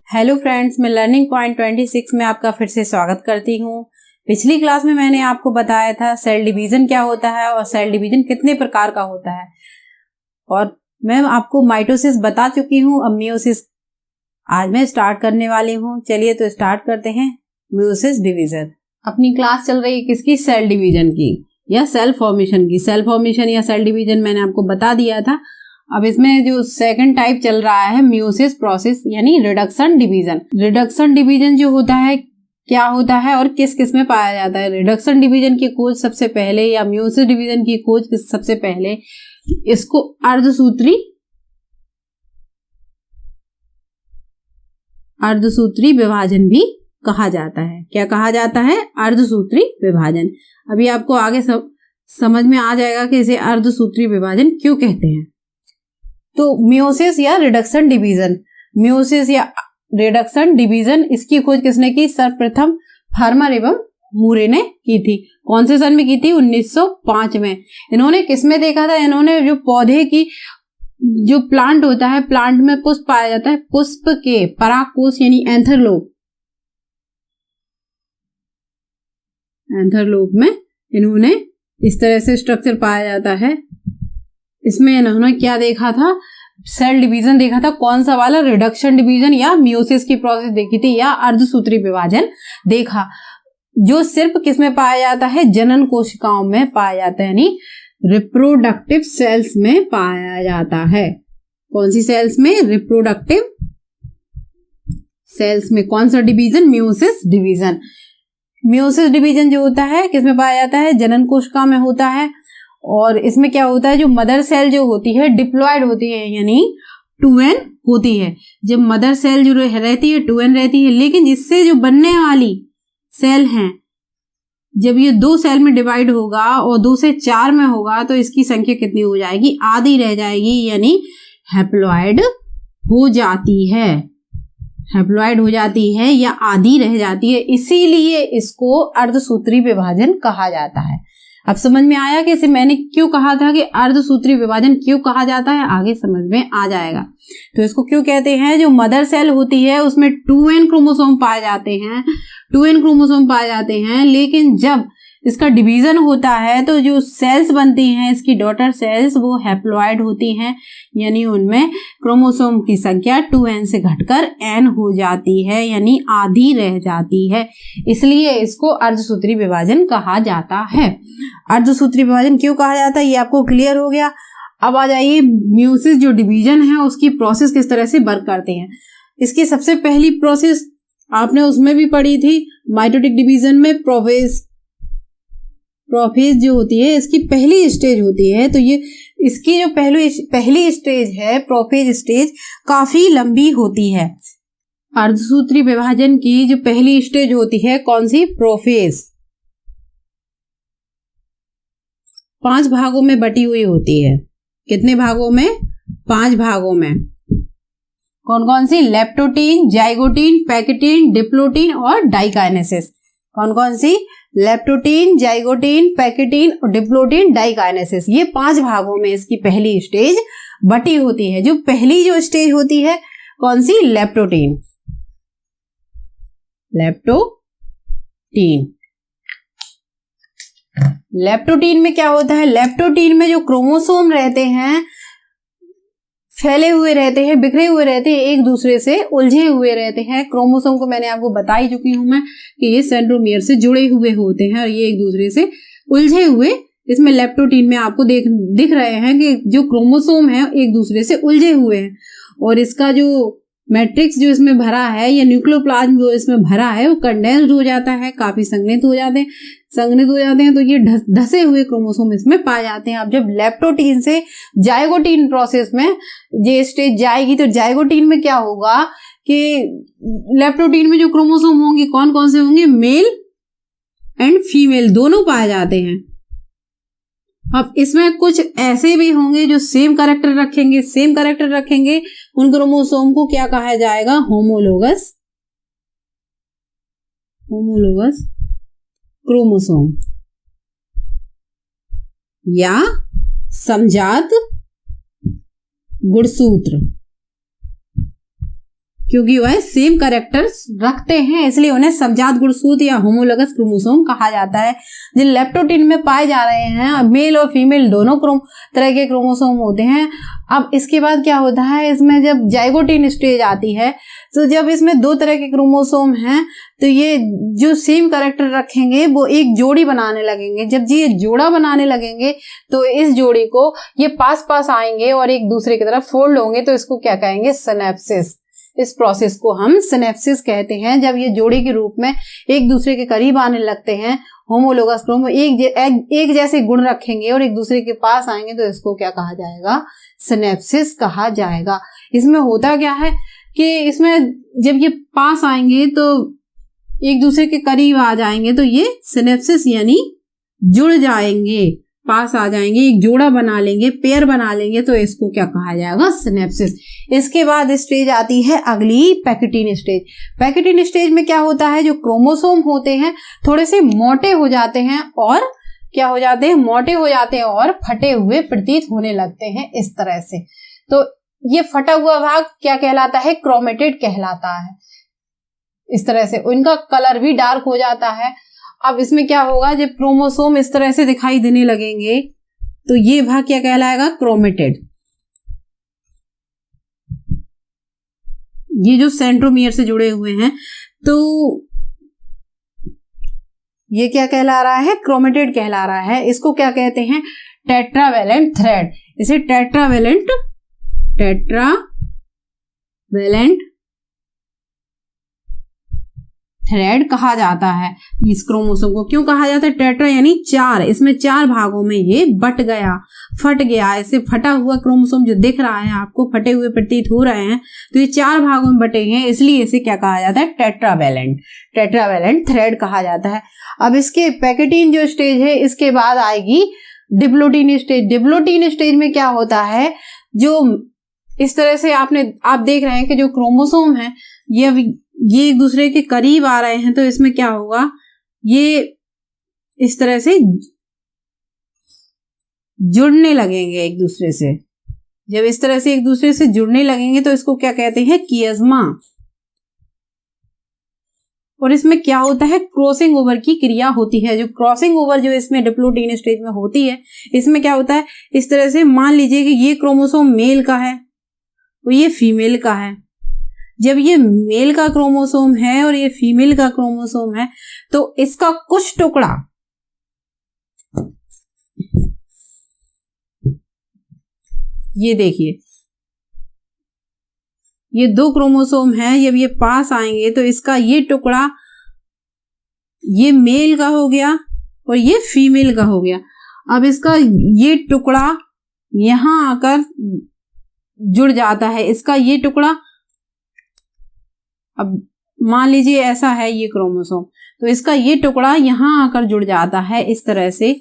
Hello friends, मैं learning point 26 में आपका फिर से स्वागत करती हूँ। पिछली क्लास में मैंने आपको बताया था सेल डिवीजन क्या होता है और सेल डिवीजन कितने प्रकार का होता है, और मैं आपको माइटोसिस बता चुकी हूँ। अब मियोसिस आज मैं स्टार्ट करने वाली हूँ। चलिए तो स्टार्ट करते हैं मियोसिस डिवीजन। अपनी क्लास चल रही है किसकी? सेल डिवीजन की या सेल फॉर्मेशन की। सेल फॉर्मेशन या सेल डिवीजन मैंने आपको बता दिया था। अब इसमें जो सेकंड टाइप चल रहा है मियोसिस प्रोसेस यानी रिडक्शन डिवीजन। रिडक्शन डिवीजन जो होता है क्या होता है और किस किस में पाया जाता है? रिडक्शन डिवीजन की खोज सबसे पहले या मियोसिस डिवीजन की खोज सबसे पहले इसको अर्धसूत्री विभाजन भी कहा जाता है। क्या कहा जाता है? अर्धसूत्री विभाजन। अभी आपको आगे समझ में आ जाएगा कि इसे अर्धसूत्री विभाजन क्यों कहते हैं। तो मियोसिस या रिडक्शन डिवीजन, मियोसिस या रिडक्शन डिवीजन, इसकी खोज किसने की? सर्वप्रथम फार्मर एवं मूरे ने की थी। कौन से सन में की थी? 1905 में। इन्होंने किसमें देखा था? इन्होंने जो पौधे की जो प्लांट होता है, प्लांट में पुष्प पाया जाता है, पुष्प के परागकोश यानी एंथरलोप में इन्होंने इस तरह से स्ट्रक्चर पाया जाता है। इसमें इन्होंने क्या देखा था? सेल डिवीजन देखा था। कौन सा वाला? रिडक्शन डिवीजन या मियोसिस की प्रोसेस देखी थी या अर्धसूत्री विभाजन देखा, जो सिर्फ किसमें पाया जाता है? जनन कोशिकाओं में पाया जाता है, यानी रिप्रोडक्टिव सेल्स में पाया जाता है। कौन सी सेल्स में? रिप्रोडक्टिव सेल्स में। कौन सा division? Meiosis division. Meiosis division जो होता है किसमें पाया जाता है? जनन कोशिका में होता है। और इसमें क्या होता है? जो मदर सेल जो होती है डिप्लॉयड होती है, यानी 2n होती है। जब मदर सेल जो रहती है 2n रहती है, लेकिन जिससे जो बनने वाली सेल हैं, जब ये 2 सेल में डिवाइड होगा और 2 से 4 में होगा तो इसकी संख्या कितनी हो जाएगी? आधी रह जाएगी, यानी हैप्लॉयड हो जाती है। हैप्लॉयड हो जाती है या आधी रह जाती है, इसीलिए इसको अर्धसूत्री विभाजन कहा जाता है। अब समझ में आया कि इसे मैंने क्यों कहा था कि अर्धसूत्री विभाजन क्यों कहा जाता है? आगे समझ में आ जाएगा। तो इसको क्यों कहते हैं? जो मदर सेल होती है उसमें 2n क्रोमोसोम पाए जाते हैं, 2n क्रोमोसोम पाए जाते हैं, लेकिन जब इसका डिवीजन होता है तो जो सेल्स बनती हैं इसकी डॉटर सेल्स, वो हैप्लॉयड होती हैं, यानी उनमें क्रोमोसोम की संख्या 2n से घटकर n हो जाती है, यानी आधी रह जाती है। इसलिए इसको अर्धसूत्री विभाजन कहा जाता है। अर्धसूत्री विभाजन क्यों कहा जाता है ये आपको क्लियर हो गया। अब आ जाइए मियोसिस जो डिवीजन है उसकी प्रोसेस किस तरह से वर्क करते हैं। इसकी सबसे पहली प्रोसेस आपने उसमें भी पढ़ी थी, माइटोटिक डिवीजन में प्रोफेज जो होती है इसकी पहली स्टेज होती है। तो ये इसकी जो पहली स्टेज है, प्रोफेज स्टेज, काफी लंबी होती है। अर्धसूत्री विभाजन की जो पहली स्टेज होती है कौन सी? प्रोफेज। 5 भागों में बटी हुई होती है। कितने भागों में? 5 भागों में। कौन कौन सी? लेप्टोटीन, जाइगोटीन, पैकेटीन, डिप्लोटीन और डाइकाइनेसिस। कौन कौन सी? लेप्टोटीन, जाइगोटीन, पैकेटीन और डिप्लोटीन, डाइकाइनेसिस। ये 5 भागों में इसकी पहली स्टेज बटी होती है। जो पहली जो स्टेज होती है कौन सी? लेप्टोटीन। लेप्टोटीन में क्या होता है? लेप्टोटीन में जो क्रोमोसोम रहते हैं फैले हुए रहते हैं, बिखरे हुए रहते हैं, एक दूसरे से उलझे हुए रहते हैं। क्रोमोसोम को मैंने आपको बता ही चुकी हूं मैं कि ये सेंट्रोमियर से जुड़े हुए होते हैं और ये एक दूसरे से उलझे हुए, इसमें लेप्टोटीन में आपको दिख रहे हैं कि जो क्रोमोसोम है एक दूसरे से उलझे हुए हैं। और इसका जो मैट्रिक्स जो इसमें भरा है या न्यूक्लियोप्लाज्म जो इसमें भरा है वो कंडेंस्ड हो जाता है, काफी संघनित हो जाते हैं, तो ये धसे हुए क्रोमोसोम इसमें पाए जाते हैं। अब जब लेप्टोटीन से जाइगोटीन प्रोसेस में ये स्टेज जाएगी तो जाइगोटीन में क्या होगा कि लेप्टोटीन में जो क्रोमोसोम होंगे कौन कौन से होंगे? मेल एंड फीमेल दोनों पाए जाते हैं। अब इसमें कुछ ऐसे भी होंगे जो सेम कैरेक्टर रखेंगे। उन क्रोमोसोम को क्या कहा जाएगा? होमोलोगस क्रोमोसोम या समजात गुणसूत्र। क्योंकि वह सेम कैरेक्टर्स रखते हैं, इसलिए उन्हें समजात गुणसूत्र या होमोलोगस क्रोमोसोम कहा जाता है। जिन लेप्टोटिन में पाए जा रहे हैं मेल और फीमेल दोनों तरह के क्रोमोसोम होते हैं। अब इसके बाद क्या होता है, इसमें जब जाइगोटिन स्टेज आती है तो जब इसमें दो तरह के क्रोमोसोम हैं तो ये जो सेम कैरेक्टर रखेंगे वो एक जोड़ी बनाने लगेंगे। जब ये जोड़ा बनाने लगेंगे तो इस जोड़ी को ये पास पास आएंगे और एक दूसरे की तरफ फोल्ड होंगे, तो इसको क्या कहेंगे, सिनेप्सिस। इस प्रोसेस को हम सिनेप्सिस कहते हैं। जब ये जोड़ी के रूप में एक दूसरे के करीब आने लगते हैं, होमोलोगस क्रोमो एक जैसे गुण रखेंगे और एक दूसरे के पास आएंगे, तो इसको क्या कहा जाएगा, सिनेप्सिस कहा जाएगा। इसमें होता क्या है कि इसमें जब ये पास आएंगे तो एक दूसरे के करीब आ जाएंगे तो ये सिनेप्सिस यानी जुड़ जाएंगे, पास आ जाएंगे, एक जोड़ा बना लेंगे, पेयर बना लेंगे, तो इसको क्या कहा जाएगा, सिनेप्सिस। इसके बाद स्टेज आती है अगली, पैकेटिन स्टेज। पैकेटिन स्टेज में क्या होता है, जो क्रोमोसोम होते हैं थोड़े से मोटे हो जाते हैं और क्या हो जाते हैं, मोटे हो जाते हैं और फटे हुए प्रतीत होने लगते हैं इस तरह से। तो ये फटा हुआ भाग क्या कहलाता है, क्रोमेटिड कहलाता है। इस तरह से उनका कलर भी डार्क हो जाता है। अब इसमें क्या होगा, जब क्रोमोसोम इस तरह से दिखाई देने लगेंगे तो ये भाग क्या कहलाएगा, क्रोमेटिड। ये जो सेंट्रोमियर से जुड़े हुए हैं तो ये क्या कहला रहा है, क्रोमेटिड कहला रहा है। इसको क्या कहते हैं, टेट्रावेलेंट थ्रेड। इसे टेट्रावेलेंट थ्रेड कहा जाता है। इस क्रोमोसोम को क्यों कहा जाता है, टेट्रा यानी चार, इसमें चार भागों में ये बट गया, फट गया। ऐसे फटा हुआ क्रोमोसोम जो दिख रहा है आपको, फटे हुए प्रतीत हो रहे हैं, तो ये चार भागों में बटे हैं, इसलिए इसे क्या कहा जाता है, टेट्रावेलेंट थ्रेड कहा जाता है। अब इसके पैकेटिन जो स्टेज है, इसके बाद आएगी डिप्लोटिन स्टेज। डिप्लोटिन स्टेज में क्या होता है, जो इस तरह से आप देख रहे हैं कि जो क्रोमोसोम है ये एक दूसरे के करीब आ रहे हैं, तो इसमें क्या होगा, ये इस तरह से जुड़ने लगेंगे एक दूसरे से। जब इस तरह से एक दूसरे से जुड़ने लगेंगे तो इसको क्या कहते हैं, कियज्मा। और इसमें क्या होता है, क्रॉसिंग ओवर की क्रिया होती है। जो क्रॉसिंग ओवर जो इसमें डिप्लोटिन स्टेज में होती है, इसमें क्या होता है, इस तरह से मान लीजिए कि ये क्रोमोसोम मेल का है और ये फीमेल का है। जब ये मेल का क्रोमोसोम है और ये फीमेल का क्रोमोसोम है, तो इसका कुछ टुकड़ा ये देखिए, ये दो क्रोमोसोम है, जब ये पास आएंगे तो इसका ये टुकड़ा ये मेल का हो गया और ये फीमेल का हो गया। अब इसका ये टुकड़ा यहां आकर जुड़ जाता है, इसका ये टुकड़ा, अब मान लीजिए ऐसा है ये क्रोमोसोम, तो इसका ये टुकड़ा यहां आकर जुड़ जाता है इस तरह से,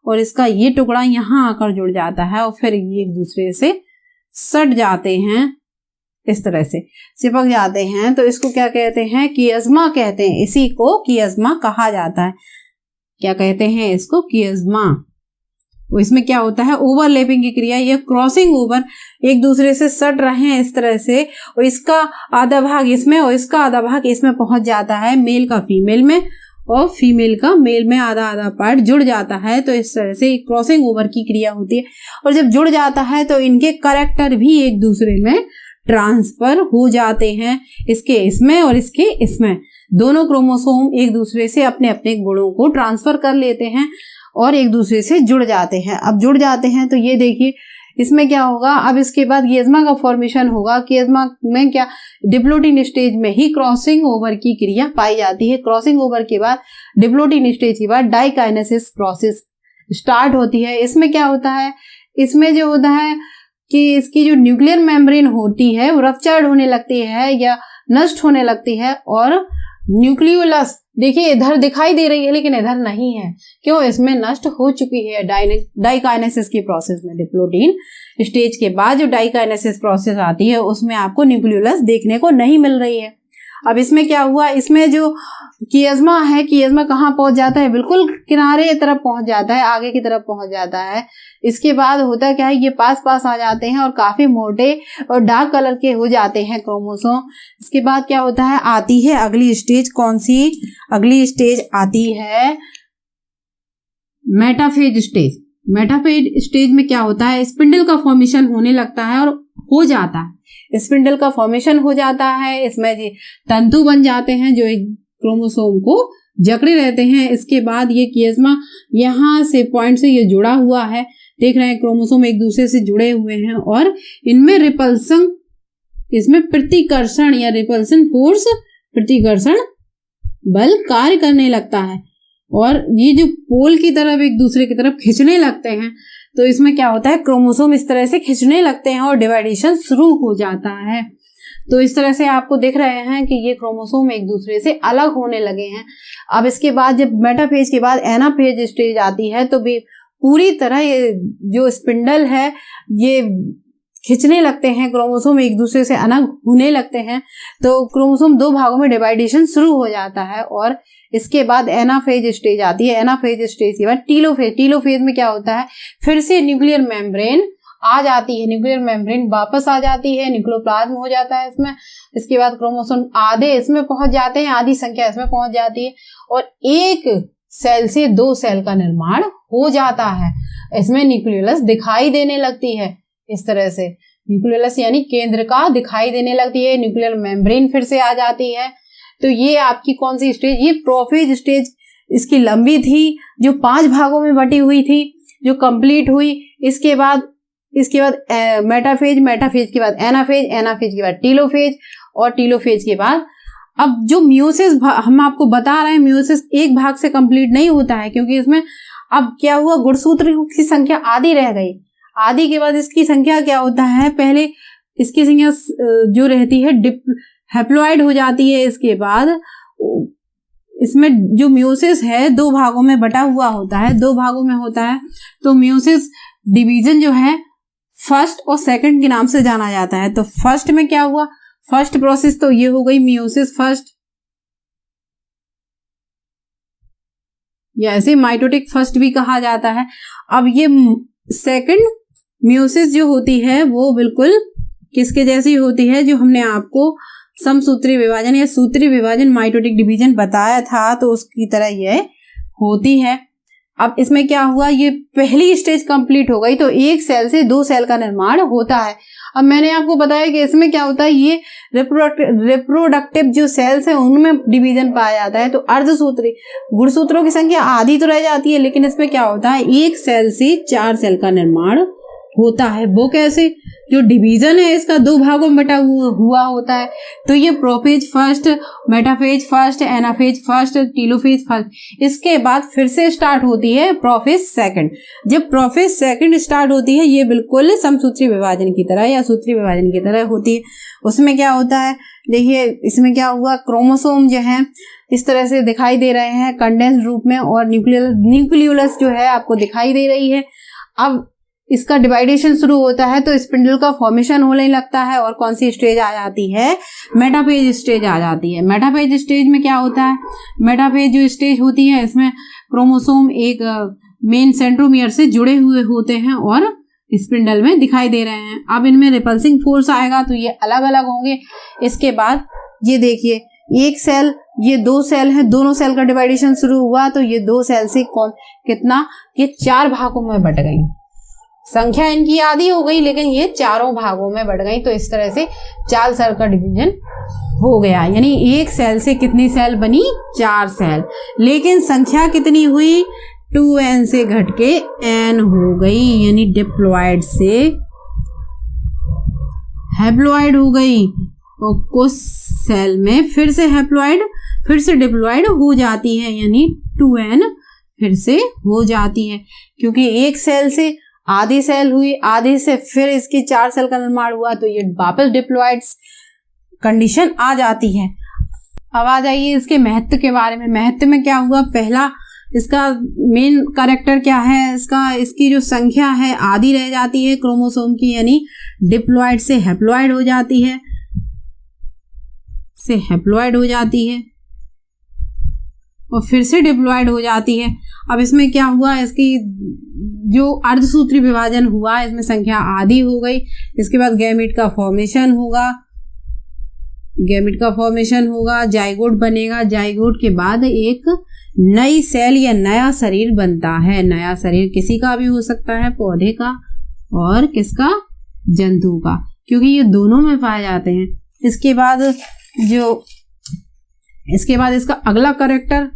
और इसका ये टुकड़ा यहां आकर जुड़ जाता है और फिर ये एक दूसरे से सट जाते हैं, इस तरह से चिपक जाते हैं। तो इसको क्या कहते हैं, कियज्मा कहते हैं। इसी को कियज्मा कहा जाता है। क्या कहते हैं इसको, कियज्मा। इसमें क्या होता है, ओवरलैपिंग की क्रिया, ये क्रॉसिंग ओवर, एक दूसरे से सट रहे हैं इस तरह से, और इसका आधा भाग इसमें और इसका आधा भाग इसमें पहुंच जाता है, मेल का फीमेल में और फीमेल का मेल में आधा आधा पार्ट जुड़ जाता है। तो इस तरह से क्रॉसिंग ओवर की क्रिया होती है। और जब जुड़ जाता है तो इनके कैरेक्टर भी एक दूसरे में ट्रांसफर हो जाते हैं, इसके इसमें और इसके इसमें। दोनों क्रोमोसोम एक दूसरे से अपने अपने गुणों को ट्रांसफर कर लेते हैं और एक दूसरे से जुड़ जाते हैं। अब जुड़ जाते हैं तो ये देखिए इसमें क्या होगा, अब इसके बाद कियज्मा का फॉर्मेशन होगा। कियज्मा में क्या, डिप्लोटिन स्टेज में ही क्रॉसिंग ओवर की क्रिया पाई जाती है। क्रॉसिंग ओवर के बाद डिप्लोटिन स्टेज के बाद डाइकाइनेसिस प्रोसेस स्टार्ट होती है। इसमें क्या होता है, इसमें जो होता है कि इसकी जो न्यूक्लियर मेम्ब्रेन होती है वो रप्चर्ड होने लगती है या नष्ट होने लगती है, और न्यूक्लियोलस देखिए इधर दिखाई दे रही है लेकिन इधर नहीं है, क्यों, इसमें नष्ट हो चुकी है डाइकाइनेसिस की प्रोसेस में। डिप्लोटिन स्टेज के बाद जो डाइकाइनेसिस प्रोसेस आती है उसमें आपको न्यूक्लियोलस देखने को नहीं मिल रही है। अब इसमें क्या हुआ, इसमें जो कियज़मा है, कियज़मा कहाँ पहुंच जाता है, बिल्कुल किनारे तरफ पहुंच जाता है, आगे की तरफ पहुंच जाता है। इसके बाद होता क्या है, ये पास पास आ जाते हैं और काफी मोटे और डार्क कलर के हो जाते हैं क्रोमोसोम। इसके बाद क्या होता है, आती है अगली स्टेज। कौन सी अगली स्टेज आती है, मेटाफेज स्टेज। मेटाफेज स्टेज में क्या होता है, स्पिंडल का फॉर्मेशन होने लगता है और हो जाता है, स्पिंडल का फॉर्मेशन हो जाता है। इसमें तंतु बन जाते हैं जो एक क्रोमोसोम को जकड़े रहते हैं। इसके बाद ये कियज़मा यहाँ से पॉइंट से ये जुड़ा हुआ है, देख रहे हैं क्रोमोसोम एक दूसरे से जुड़े हुए हैं और इनमें रिपल्सन, इसमें प्रतिकर्षण या रिपल्सन फोर्स, प्रतिकर्षण बल कार्य करने लगता है और ये जो पोल की तरफ एक दूसरे की तरफ खींचने लगते हैं। तो इसमें क्या होता है, क्रोमोसोम इस तरह से खींचने लगते हैं और डिवाइडेशन शुरू हो जाता है। तो इस तरह से आपको दिख रहे हैं कि ये क्रोमोसोम एक दूसरे से अलग होने लगे हैं। अब इसके बाद जब मेटाफेज के बाद एनाफेज स्टेज आती है तो भी पूरी तरह ये जो स्पिंडल है ये खींचने लगते हैं, क्रोमोसोम एक दूसरे से अलग होने लगते हैं। तो क्रोमोसोम दो भागों में डिवाइडेशन शुरू हो जाता है और इसके बाद एनाफेज स्टेज आती है। एनाफेज स्टेज के बाद टीलोफेज। टीलोफेज में क्या होता है, फिर से न्यूक्लियर मेम्ब्रेन आ जाती है, न्यूक्लियर मेम्ब्रेन वापस आ जाती है, न्यूक्लियोप्लाज्म हो जाता है इसमें। इसके बाद क्रोमोसोम आधे इसमें पहुंच जाते हैं, आधी संख्या इसमें पहुंच जाती है और एक सेल से दो सेल का निर्माण हो जाता है। इसमें न्यूक्लियस दिखाई देने लगती है, इस तरह से न्यूक्लियस यानी केंद्र का दिखाई देने लगती है। न्यूक्लियर मेम्ब्रेन फिर से आ जाती है। तो ये आपकी कौन सी स्टेज, ये प्रोफेज स्टेज इसकी लंबी थी, जो 5 भागों में बटी हुई थी, जो कंप्लीट हुई। इसके बाद मेटाफेज, मेटाफेज के बाद एनाफेज, एनाफेज के बाद टीलोफेज और टीलोफेज के बाद अब जो मियोसिस हम आपको बता रहे हैं, मियोसिस एक भाग से कंप्लीट नहीं होता है, क्योंकि इसमें अब क्या हुआ, गुणसूत्र की संख्या आधी रह गई। आधी के बाद इसकी संख्या क्या होता है, पहले इसकी संख्या जो रहती है हैप्लॉइड हो जाती है। इसके बाद इसमें जो मियोसिस है 2 भागों में बटा हुआ होता है, 2 भागों में होता है। तो मियोसिस डिवीजन जो है फर्स्ट और सेकंड के नाम से जाना जाता है। तो फर्स्ट में क्या हुआ, फर्स्ट प्रोसेस तो ये हो गई मियोसिस फर्स्ट, या ऐसे माइटोटिक फर्स्ट भी कहा जाता है। अब ये सेकंड मियोसिस जो होती है वो बिल्कुल किसके जैसी होती है, जो हमने आपको समसूत्री विभाजन या सूत्री विभाजन माइटोटिक डिवीजन बताया था, तो उसकी तरह ये होती है। अब इसमें क्या हुआ, ये पहली स्टेज कंप्लीट हो गई, तो एक सेल से 2 सेल का निर्माण होता है। अब मैंने आपको बताया कि इसमें क्या होता है, ये रिप्रोडक्टिव जो सेल्स हैं उनमें डिवीजन पाया जाता है। तो अर्धसूत्री, गुणसूत्रों की संख्या आधी तो रह जाती है, लेकिन इसमें क्या होता है, एक सेल से 4 सेल का निर्माण होता है। वो कैसे, जो डिवीजन है इसका 2 भागों में बटा हुआ होता है। तो ये prophase first, metaphase first, anaphase first, telophase first. इसके बाद फिर से स्टार्ट होती है प्रोफेज सेकंड। जब प्रोफेज सेकंड स्टार्ट होती है, ये बिल्कुल समसूत्री विभाजन की तरह या सूत्री विभाजन की तरह होती है। उसमें क्या होता है, देखिए इसमें क्या हुआ, क्रोमोसोम जो है इस तरह से दिखाई दे रहे हैं कंडेंस रूप में, और न्यूक्लियोलस जो है आपको दिखाई दे रही है। अब इसका डिवाइडेशन शुरू होता है तो स्पिंडल का फॉर्मेशन होने लगता है, और कौन सी स्टेज आ जाती है, मेटाफेज स्टेज आ जाती है। मेटाफेज स्टेज में क्या होता है, मेटाफेज जो स्टेज होती है इसमें क्रोमोसोम एक मेन सेंट्रोमियर से जुड़े हुए होते हैं और स्पिंडल में दिखाई दे रहे हैं। अब इनमें रिपल्सिंग फोर्स आएगा तो ये अलग अलग होंगे। इसके बाद ये देखिए, एक सेल, ये 2 सेल है, दोनों सेल का डिवाइडेशन शुरू हुआ, तो ये 2 सेल से कितना, ये 4 भागों में बट गई। संख्या इनकी आधी हो गई, लेकिन ये 4 भागों में बढ़ गई। तो इस तरह से 4 सेल का डिवीजन हो गया, यानी एक सेल से कितनी सेल बनी, 4 सेल। लेकिन संख्या कितनी हुई, 2n से घट के n हो गई, यानी डिप्लॉइड से हैप्लॉइड हो गई। और कुछ सेल में फिर से हैप्लॉइड, फिर से डिप्लॉइड हो जाती है, यानी 2n फिर से हो जाती है, क्योंकि एक सेल से आधी सेल हुई, आधी से फिर इसकी 4 सेल का निर्माण हुआ, तो ये वापस डिप्लॉइड कंडीशन आ जाती है। अब आ जाइए इसके महत्व के बारे में। महत्व में क्या हुआ, पहला इसका मेन कैरेक्टर क्या है, इसकी जो संख्या है आधी रह जाती है क्रोमोसोम की, यानी डिप्लॉइड से हैप्लॉइड हो जाती है। से हैप्लॉइड हो जाती है और फिर से डिप्लॉइड हो जाती है। अब इसमें क्या हुआ, इसकी जो अर्धसूत्री विभाजन हुआ इसमें संख्या आधी हो गई। इसके बाद गैमेट का फॉर्मेशन होगा, जाइगोट बनेगा। जाइगोट के बाद एक नई सेल या नया शरीर बनता है। नया शरीर किसी का भी हो सकता है, पौधे का और किसका, जंतु का, क्योंकि ये दोनों में पाए जाते हैं। इसके बाद इसका अगला कैरेक्टर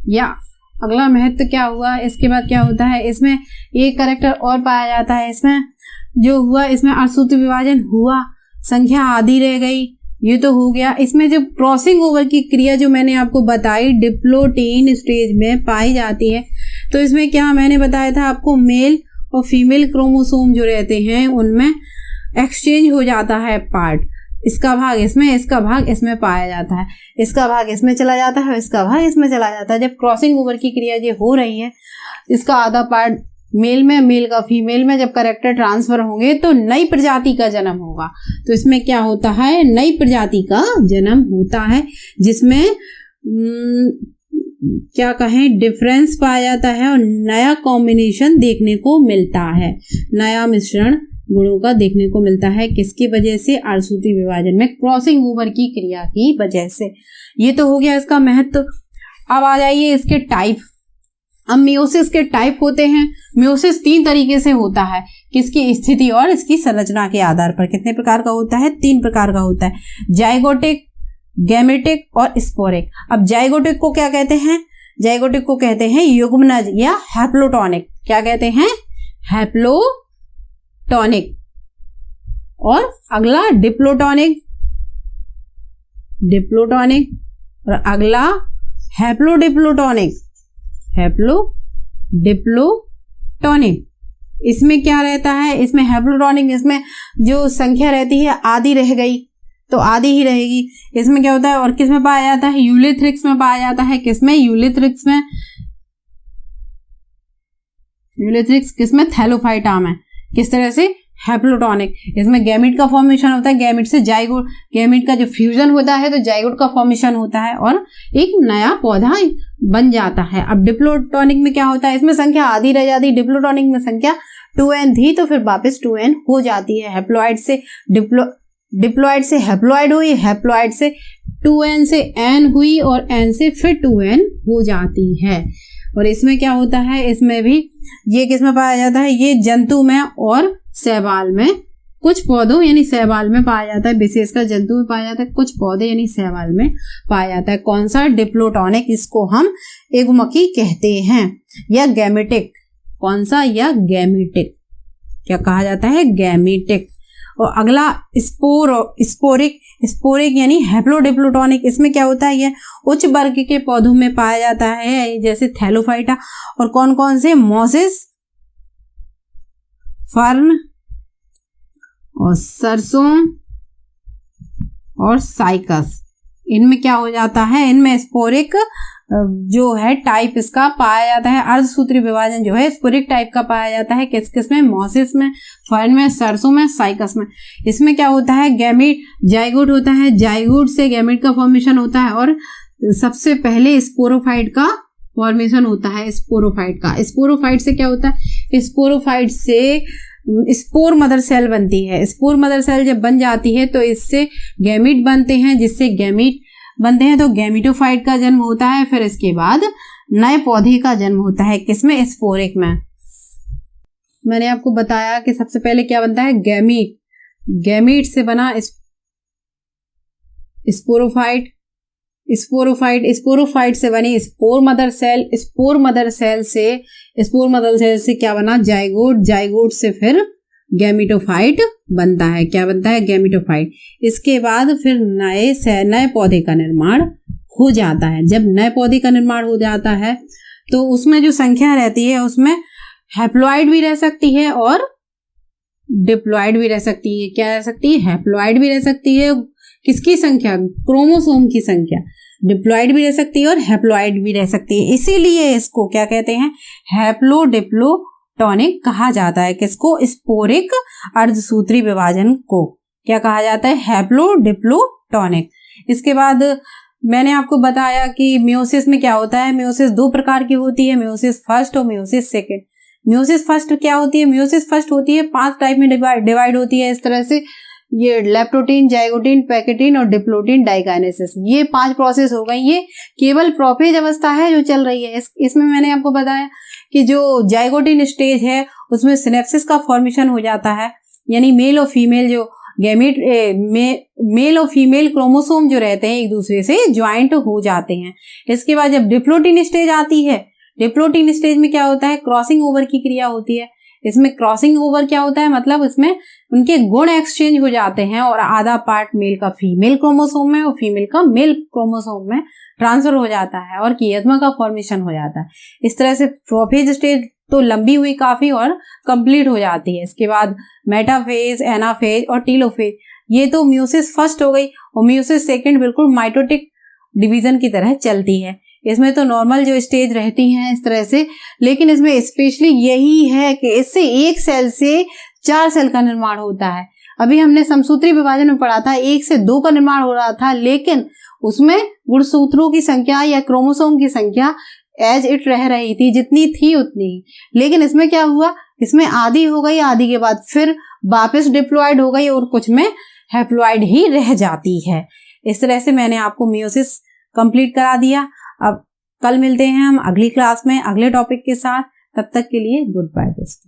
या अगला महत्व क्या हुआ, इसके बाद क्या होता है, इसमें एक कैरेक्टर और पाया जाता है। इसमें जो हुआ, इसमें अर्धसूत्री विभाजन हुआ, संख्या आधी रह गई, ये तो हो गया। इसमें जब क्रॉसिंग ओवर की क्रिया जो मैंने आपको बताई डिप्लोटीन स्टेज में पाई जाती है, तो इसमें क्या मैंने बताया था आपको, मेल और फीमेल क्रोमोसोम जो रहते हैं उनमें एक्सचेंज हो जाता है पार्ट। इसका भाग इसमें, इसका भाग इसमें पाया जाता है, इसका भाग इसमें चला जाता है, इसका भाग इसमें चला जाता है। जब क्रॉसिंग ओवर की क्रिया ये हो रही है, इसका आधा पार्ट मेल में, मेल का फीमेल में, जब कैरेक्टर ट्रांसफर होंगे तो नई प्रजाति का जन्म होगा। तो इसमें क्या होता है, नई प्रजाति का जन्म होता है, जिसमें क्या कहें, डिफरेंस पाया जाता है और नया कॉम्बिनेशन देखने को मिलता है, नया मिश्रण गुणों का देखने को मिलता है। किसकी वजह से, अर्धसूत्री विभाजन में क्रॉसिंग ओवर की क्रिया की वजह से। ये तो हो गया इसका महत्व। अब आ जाइए इसके टाइप। अब मियोसिस के टाइप होते हैं। मियोसिस 3 तरीके से होता है, किसकी स्थिति और इसकी संरचना के आधार पर। कितने प्रकार का होता है, 3 प्रकार का होता है, जाइगोटिक, गैमेटिक और स्पोरिक। अब जाइगोटिक को क्या कहते हैं, जाइगोटिक को कहते हैं युग्मनज या हैप्लोटॉनिक। क्या कहते हैं, हैप्लोटॉनिक। और अगला डिप्लोटॉनिक, और अगला हैप्लोडिप्लोटॉनिक, हैप्लोडिप्लोटॉनिक। इसमें क्या रहता है, इसमें हैप्लोटॉनिक, इसमें जो संख्या रहती है आधी रह गई तो आधी ही रहेगी। इसमें क्या होता है, और किस में पाया जाता है, यूलिथ्रिक्स में पाया जाता है। किसमें, यूलिथ्रिक्स में। यूलिथ्रिक्स किसमें, थैलोफाइटा में। किस तरह से, हैप्लोटॉनिक। इसमें गैमेट का फॉर्मेशन होता है, गैमेट से जाइगोट, गैमेट का जो फ्यूजन होता है तो जाइगोट का फॉर्मेशन होता है और एक नया पौधा बन जाता है। अब डिप्लोटॉनिक में क्या होता है, इसमें संख्या आधी रह जाती है। डिप्लोटॉनिक में संख्या 2n थी तो फिर वापस 2n हो जाती है। हैप्लॉइड से डिप्लॉइड से हैप्लॉइड हुई, हैप्लॉइड से 2n से n हुई और n से फिर 2n हो जाती है। और इसमें क्या होता है, इसमें भी ये किसमें पाया जाता है, ये जंतु में और शैवाल में, कुछ पौधों यानी शैवाल में पाया जाता है, विशेषकर जंतु में पाया जाता है, कुछ पौधे यानी शैवाल में पाया जाता है। कौन सा, डिप्लोटॉनिक। इसको हम एगुमकी कहते हैं, या गैमेटिक। कौन सा, या गैमेटिक। क्या कहा जाता है, गैमेटिक। और अगला स्पोरिक, स्पोरिक यानी हैप्लोडिप्लोटॉनिक। इसमें क्या होता है, यह उच्च वर्ग के पौधों में पाया जाता है, जैसे थैलोफाइटा। और कौन कौन से, मोसिस, फर्न और सरसों और साइकस। इनमें क्या हो जाता है, इनमें स्पोरिक जो है टाइप इसका पाया जाता है। अर्धसूत्री विभाजन जो है स्पोरिक टाइप का पाया जाता है। किस किस में, मोसिस में, फर्न में, सरसों में, साइकस में। इसमें क्या होता है, गैमेट, जाइगोट होता है, जाइगोट से गैमेट का फॉर्मेशन होता है और सबसे पहले स्पोरोफाइट का फॉर्मेशन होता है। स्पोरोफाइट का, स्पोरोफाइट से क्या होता है, स्पोरोफाइट से स्पोर मदर सेल बनती है। स्पोर मदर सेल जब बन जाती है तो इससे गैमीट बनते हैं, जिससे गैमीट बनते हैं तो गैमीटोफाइट का जन्म होता है। फिर इसके बाद नए पौधे का जन्म होता है। किसमें, स्पोरिक में। मैंने आपको बताया कि सबसे पहले क्या बनता है, गैमीट। गैमीट से बना स्पोरोफाइट, स्पोरोफाइट से बनी spore mother cell, spore mother cell से क्या बना, जाइगोट, जाइगोट से फिर गैमीटोफाइट बनता है। क्या बनता है, गैमीटोफाइट। इसके बाद फिर नए पौधे का निर्माण हो जाता है। जब नए पौधे का निर्माण हो जाता है तो उसमें जो संख्या रहती है उसमें हैप्लॉइड भी रह सकती है और डिप्लॉइड भी रह सकती है। क्या रह सकती है, हैप्लॉइड भी रह सकती है। किसकी संख्या, क्रोमोसोम की संख्या। डिप्लॉइड भी रह सकती है और हैप्लॉइड भी रह सकती है। इसीलिए इसको क्या कहते हैं, हैप्लोडिप्लोटॉनिक कहा जाता है। किसको, स्पोरिक अर्धसूत्री विभाजन को क्या कहा जाता है, हैप्लोडिप्लोटॉनिक। इसके बाद मैंने आपको बताया कि मियोसिस में क्या होता है। मियोसिस 2 प्रकार की होती है, मियोसिस फर्स्ट और मियोसिस सेकेंड। मियोसिस फर्स्ट क्या होती है? मियोसिस फर्स्ट होती है 5 टाइप में डिवाइड होती है इस तरह से, ये लेप्टोटीन, जाइगोटीन, पैकेटीन और डिप्लोटीन डाइकाइनेसिस। ये 5 प्रोसेस हो गई। ये केवल प्रोफेज अवस्था है जो चल रही है। इसमें मैंने आपको बताया कि जो जाइगोटीन स्टेज है उसमें सिनेप्सिस का फॉर्मेशन हो जाता है, यानी मेल और फीमेल जो गैमीट मेल और फीमेल क्रोमोसोम जो रहते हैं एक दूसरे से ज्वाइंट हो जाते हैं। इसके बाद जब डिप्लोटीन स्टेज आती है, डिप्लोटीन स्टेज में क्या होता है? क्रॉसिंग ओवर की क्रिया होती है। इसमें क्रॉसिंग ओवर क्या होता है? मतलब इसमें उनके गुण एक्सचेंज हो जाते हैं और आधा पार्ट मेल का फीमेल क्रोमोसोम में और फीमेल का मेल क्रोमोसोम में ट्रांसफर हो जाता है और कियत्मा का फॉर्मेशन हो जाता है। इस तरह से प्रोफेज स्टेज तो लंबी हुई काफी और कंप्लीट हो जाती है। इसके बाद मेटाफेज, एनाफेज और टीलोफेज, ये तो मियोसिस फर्स्ट हो गई। और मियोसिस सेकंड बिल्कुल माइटोटिक डिवीजन की तरह चलती है। इसमें तो नॉर्मल जो स्टेज रहती हैं इस तरह से, लेकिन इसमें स्पेशली यही है कि इससे एक सेल से 4 सेल का निर्माण होता है। अभी हमने समसूत्री विभाजन में पढ़ा था 1 से 2 का निर्माण हो रहा था, लेकिन उसमें गुणसूत्रों की संख्या या क्रोमोसोम की संख्या एज इट रह रही थी, जितनी थी उतनी ही। लेकिन इसमें क्या हुआ? इसमें आधी हो गई, आधी के बाद फिर वापस डिप्लॉयड हो गई और कुछ में हैप्लॉयड ही रह जाती है। इस तरह से मैंने आपको मियोसिस कंप्लीट करा दिया। अब कल मिलते हैं हम अगली क्लास में अगले टॉपिक के साथ। तब तक के लिए गुड बाय दोस्तों।